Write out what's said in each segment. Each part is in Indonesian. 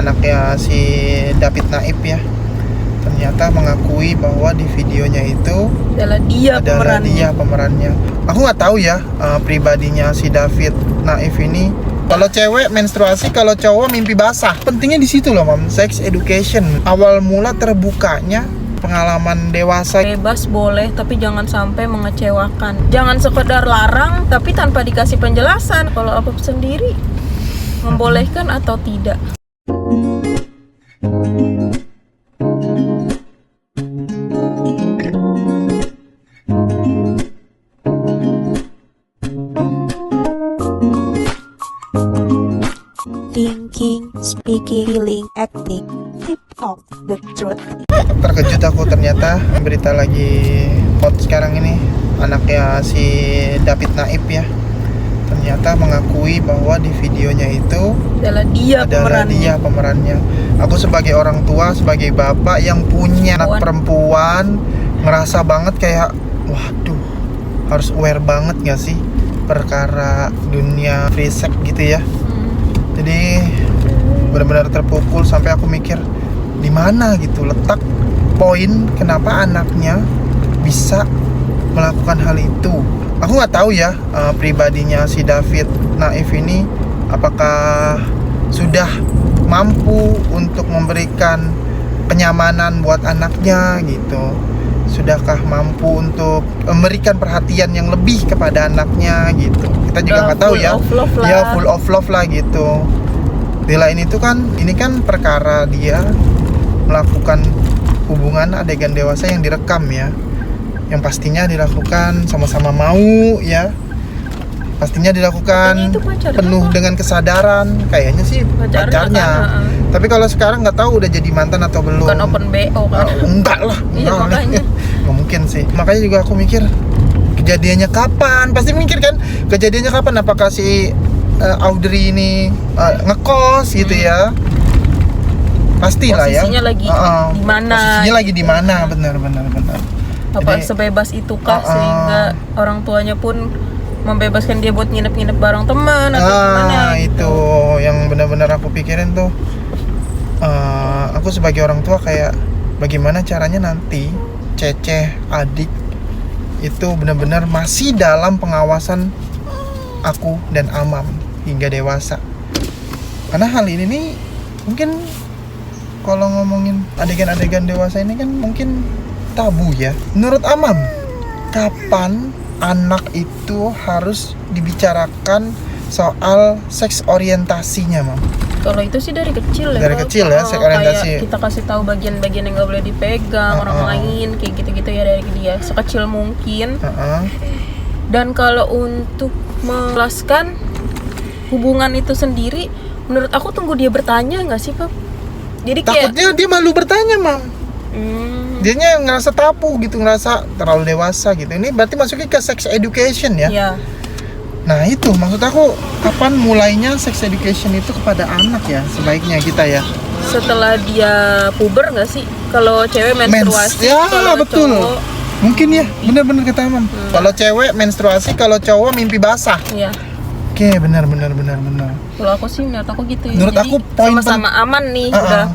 anaknya si David Naif ya, ternyata mengakui bahwa di videonya itu adalah dia pemerannya. Aku nggak tahu ya pribadinya si David Naif ini. Kalau cewek menstruasi, kalau cowok mimpi basah. Pentingnya di situ loh, Mam. Sex education. Awal mula terbukanya pengalaman dewasa. Bebas boleh, tapi jangan sampai mengecewakan. Jangan sekedar larang, tapi tanpa dikasih penjelasan. Kalau apa sendiri, membolehkan atau tidak. Thinking, speaking, feeling, acting, hip hop, the truth. Terkejut aku ternyata berita lagi hot sekarang ini, anaknya si David Naif ya, ternyata mengakui bahwa di videonya itu adalah dia pemerannya. Aku sebagai orang tua, sebagai bapak yang punya anak perempuan, ngerasa banget kayak waduh, harus aware banget gak sih perkara dunia free sex gitu ya. Jadi benar-benar terpukul sampai aku mikir di mana gitu letak poin kenapa anaknya bisa melakukan hal itu. Aku nggak tahu ya pribadinya si David Naif ini apakah sudah mampu untuk memberikan kenyamanan buat anaknya gitu. Sudahkah mampu untuk memberikan perhatian yang lebih kepada anaknya gitu. Kita juga nggak tahu ya. Ya full of love lah gitu. Di lain itu kan, ini kan perkara dia melakukan hubungan adegan dewasa yang direkam ya. Yang pastinya dilakukan sama-sama mau ya. Pastinya dilakukan penuh dengan kesadaran. Kayaknya sih pacarnya. Tapi kalau sekarang nggak tahu udah jadi mantan atau belum. Bukan open BO kan? Enggak lah. Iya makanya. Nggak mungkin sih. Makanya juga aku mikir kejadiannya kapan? Pasti mikir kan kejadiannya kapan? Apakah si Audrey ini ngekos gitu ya? Pastilah ya. Posisinya lagi di mana? Posisinya lagi di mana? Benar. Apa Jadi, sebebas itukah sehingga orang tuanya pun membebaskan dia buat nginep-nginep bareng teman atau gimana gitu. Itu yang benar-benar aku pikirin tuh. Aku sebagai orang tua kayak bagaimana caranya nanti Cece adik itu benar-benar masih dalam pengawasan aku dan Amam hingga dewasa. Karena hal ini nih mungkin kalau ngomongin adegan-adegan dewasa ini kan mungkin tabu ya. Menurut Amam, kapan anak itu harus dibicarakan soal seks orientasinya, Mam? Kalau itu sih dari kecil ya. Dari kecil ya, seks orientasi. Kayak kita kasih tahu bagian-bagian yang nggak boleh dipegang orang lain, kayak gitu-gitu ya dari dia sekecil mungkin. Dan kalau untuk menjelaskan hubungan itu sendiri, menurut aku tunggu dia bertanya nggak sih, Pak? Jadi kayak takutnya dia malu bertanya, Mam. Dianya ngerasa tabu gitu, ngerasa terlalu dewasa gitu. Ini berarti masuknya ke sex education ya? Iya. Nah itu maksud aku, kapan mulainya sex education itu kepada anak ya sebaiknya kita ya? Setelah dia puber nggak sih? Kalau cewek menstruasi, ya kalau betul. cowok Mungkin ya, benar-benar kata Mam. Kalau cewek menstruasi, kalau cowok mimpi basah. Iya. Oke, benar. Kalau aku sih menurut aku gitu ya. Menurut jadi aku poin sama-sama aman nih,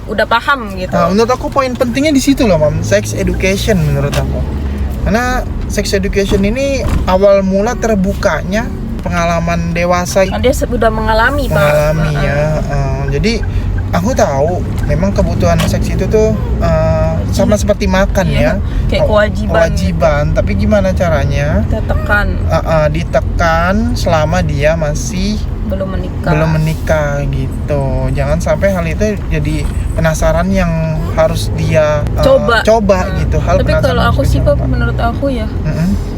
udah paham gitu. Menurut aku poin pentingnya di situ loh, Mam. Sex education menurut aku. Karena sex education ini awal mula terbukanya pengalaman dewasa. Dia sudah mengalami, Pak. Ya. Jadi aku tahu memang kebutuhan seks itu tuh sama seperti makan ya. Kayak kewajiban. Tapi gimana caranya? Kita tekan. Ditekan selama dia masih belum menikah gitu. Jangan sampai hal itu jadi penasaran yang harus dia coba gitu. Tapi kalau aku sih, Pak, menurut aku ya,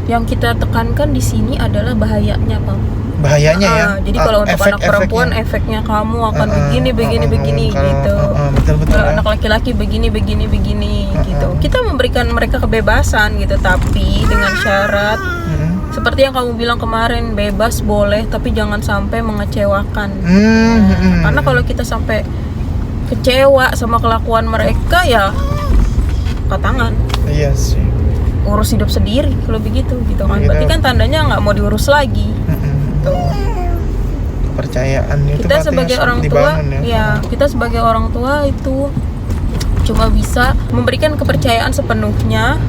yang kita tekankan di sini adalah bahayanya, Pak. Bahayanya ya. Jadi kalau untuk anak perempuan efeknya kamu akan begini gitu. Betul. Kalau anak laki-laki begini gitu. Kita memberikan mereka kebebasan gitu, tapi dengan syarat seperti yang kamu bilang kemarin, bebas boleh tapi jangan sampai mengecewakan. Karena kalau kita sampai kecewa sama kelakuan mereka ya tangan. Iya sih. Urus hidup sendiri kalau begitu gitu kan. Berarti kan tandanya nggak mau diurus lagi. kepercayaan itu Kita berarti sebagai harus orang tua, dibangun ya kita sebagai orang tua itu cuma bisa memberikan kepercayaan sepenuhnya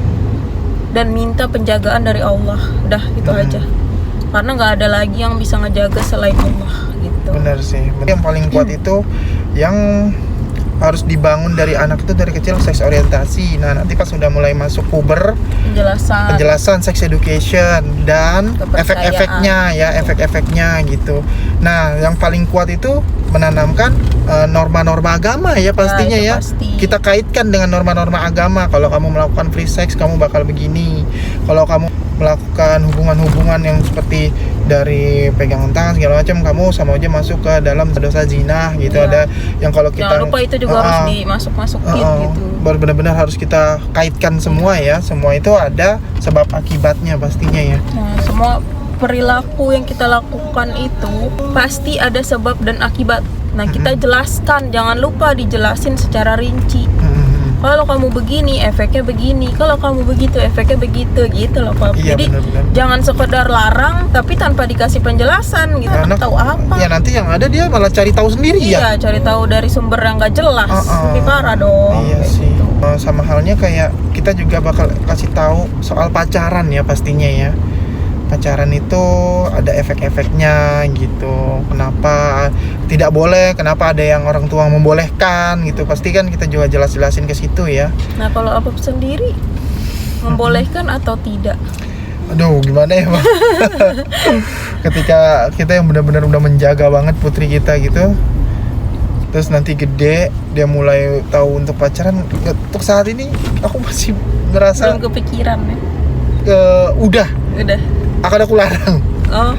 dan minta penjagaan dari Allah. Dah itu aja. Karena nggak ada lagi yang bisa ngejaga selain Allah gitu. Benar sih. Yang paling kuat itu yang harus dibangun dari anak itu dari kecil, seks orientasi. Nah, nanti pas sudah mulai masuk puber, penjelasan sex education dan efek-efeknya ya, efek-efeknya gitu. Nah, yang paling kuat itu menanamkan norma-norma agama ya pastinya ya. Pasti. Kita kaitkan dengan norma-norma agama. Kalau kamu melakukan free sex, kamu bakal begini. Kalau kamu melakukan hubungan-hubungan yang seperti dari pegangan tangan segala macam, kamu sama aja masuk ke dalam dosa zina gitu. Ada yang kalau kita jangan lupa itu juga harus dimasuk-masukin gitu. Benar-benar harus kita kaitkan semua ya. Semua itu ada sebab akibatnya pastinya ya. Nah, semua perilaku yang kita lakukan itu pasti ada sebab dan akibat. Nah, kita jelaskan, jangan lupa dijelasin secara rinci. Kalau kamu begini, efeknya begini. Kalau kamu begitu, efeknya begitu, gitu loh Pak. Iya, jadi benar-benar. jangan sekedar larang, tapi tanpa dikasih penjelasan gitu. Anak Tahu apa? Ya nanti yang ada dia malah cari tahu sendiri ya. Iya, cari tahu dari sumber yang nggak jelas. Lebih parah dong. Iya kayak sih. gitu. Sama halnya kayak kita juga bakal kasih tahu soal pacaran ya pastinya ya. Pacaran itu ada efek-efeknya gitu. Kenapa tidak boleh? Kenapa ada yang orang tua membolehkan gitu? Pasti kan kita juga jelas-jelasin ke situ ya. Nah, kalau Apap sendiri membolehkan atau tidak? Aduh, gimana ya, Bang? Ketika kita yang benar-benar udah menjaga banget putri kita gitu, terus nanti gede dia mulai tahu untuk pacaran. Untuk saat ini aku masih merasa Belum kepikiran ya? udah akan aku larang. Oh,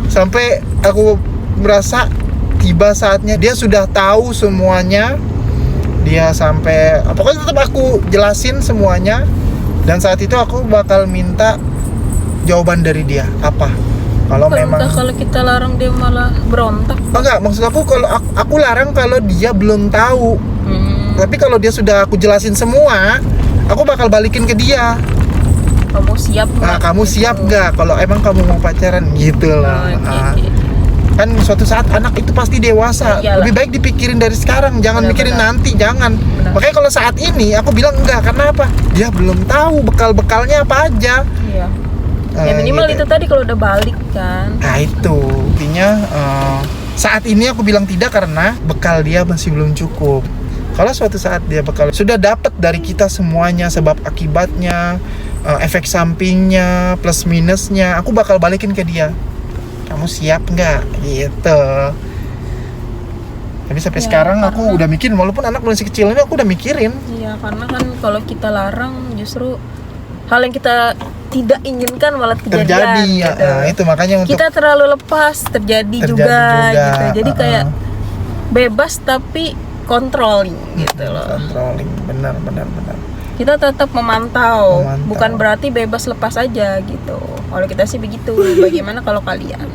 Sampai aku merasa tiba saatnya dia sudah tahu semuanya. Dia sampai pokoknya tetap aku jelasin semuanya. Dan saat itu aku bakal minta jawaban dari dia apa. Kalau memang kalau kita larang dia malah berontak. enggak, maksud aku kalau aku larang kalau dia belum tahu. Tapi kalau dia sudah aku jelasin semua, aku bakal balikin ke dia. Kamu siap nggak? Nah, kamu siap nggak kalau emang kamu mau pacaran gitu lah. Kan suatu saat anak itu pasti dewasa. Iyalah. Lebih baik dipikirin dari sekarang, jangan Benar, mikirin benar. nanti, jangan. Benar. Makanya kalau saat ini aku bilang enggak, karena apa? Dia belum tahu bekal-bekalnya apa aja. Iya. Ya minimal Gitu. itu tadi kalau udah balik kan. Nah itu intinya saat ini aku bilang tidak karena bekal dia masih belum cukup. Kalau suatu saat dia bekal sudah dapat dari kita semuanya, sebab akibatnya, efek sampingnya, plus minusnya, aku bakal balikin ke dia. Kamu siap nggak? Gitu. Tapi sampai Ya, sekarang aku karena- udah mikirin, walaupun anak masih kecil ini aku udah mikirin. Iya, karena kan kalau kita larang justru hal yang kita tidak inginkan malah Terjadi kejadian ya. gitu. Nah, itu makanya untuk Kita terlalu lepas terjadi juga gitu. Jadi kayak bebas tapi controlling gitu loh. controlling, benar. Kita tetap memantau, Memantau. bukan berarti bebas lepas aja gitu. Kalau kita sih begitu. Bagaimana kalau kalian?